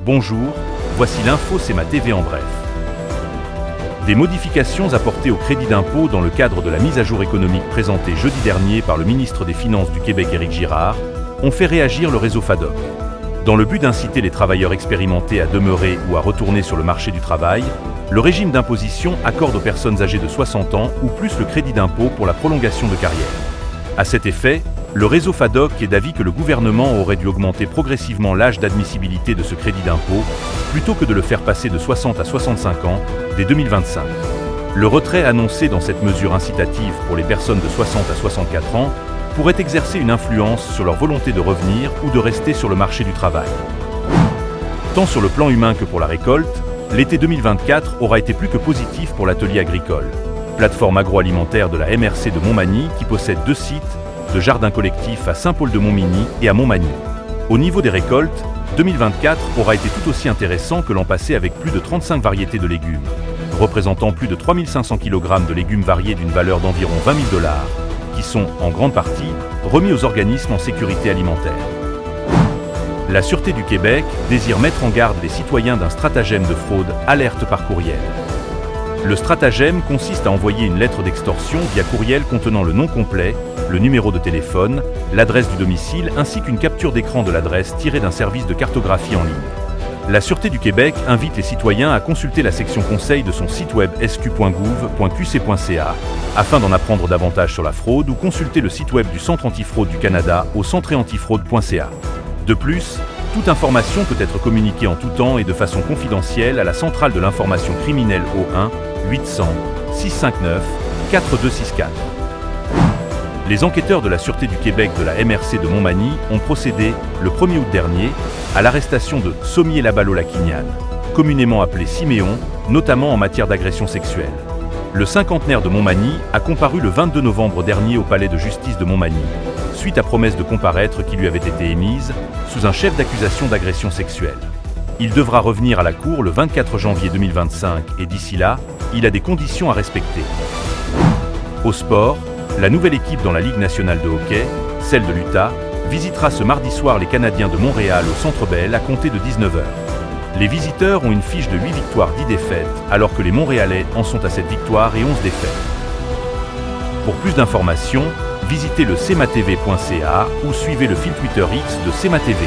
Bonjour, voici l'info CEMA TV en bref. Des modifications apportées au crédit d'impôt dans le cadre de la mise à jour économique présentée jeudi dernier par le ministre des Finances du Québec Éric Girard ont fait réagir le réseau FADOC. Dans le but d'inciter les travailleurs expérimentés à demeurer ou à retourner sur le marché du travail, le régime d'imposition accorde aux personnes âgées de 60 ans ou plus le crédit d'impôt pour la prolongation de carrière. À cet effet, le réseau FADOC est d'avis que le gouvernement aurait dû augmenter progressivement l'âge d'admissibilité de ce crédit d'impôt, plutôt que de le faire passer de 60 à 65 ans dès 2025. Le retrait annoncé dans cette mesure incitative pour les personnes de 60 à 64 ans pourrait exercer une influence sur leur volonté de revenir ou de rester sur le marché du travail. Tant sur le plan humain que pour la récolte, l'été 2024 aura été plus que positif pour l'atelier agricole, plateforme agroalimentaire de la MRC de Montmagny qui possède 2 sites de jardins collectifs à Saint-Paul-de-Montmigny et à Montmagny. Au niveau des récoltes, 2024 aura été tout aussi intéressant que l'an passé avec plus de 35 variétés de légumes, représentant plus de 3500 kg de légumes variés d'une valeur d'environ 20 000 $, qui sont, en grande partie, remis aux organismes en sécurité alimentaire. La Sûreté du Québec désire mettre en garde les citoyens d'un stratagème de fraude alerte par courriel. Le stratagème consiste à envoyer une lettre d'extorsion via courriel contenant le nom complet, le numéro de téléphone, l'adresse du domicile ainsi qu'une capture d'écran de l'adresse tirée d'un service de cartographie en ligne. La Sûreté du Québec invite les citoyens à consulter la section conseil de son site web sq.gouv.qc.ca afin d'en apprendre davantage sur la fraude ou consulter le site web du Centre antifraude du Canada au centreantifraude.ca. De plus, toute information peut être communiquée en tout temps et de façon confidentielle à la centrale de l'information criminelle au 1-800-659-4264. Les enquêteurs de la Sûreté du Québec de la MRC de Montmagny ont procédé, le 1er août dernier, à l'arrestation de Sommier Labalo-Laquignane, communément appelé Siméon, notamment en matière d'agression sexuelle. Le cinquantenaire de Montmagny a comparu le 22 novembre dernier au palais de justice de Montmagny, suite à promesse de comparaître qui lui avait été émise, sous un chef d'accusation d'agression sexuelle. Il devra revenir à la cour le 24 janvier 2025 et d'ici là, il a des conditions à respecter. Au sport, la nouvelle équipe dans la Ligue nationale de hockey, celle de l'Utah, visitera ce mardi soir les Canadiens de Montréal au Centre Bell à compter de 19 h. Les visiteurs ont une fiche de 8 victoires 10 défaites, alors que les Montréalais en sont à 7 victoires et 11 défaites. Pour plus d'informations, visitez le cematv.ca ou suivez le fil Twitter X de CEMA TV.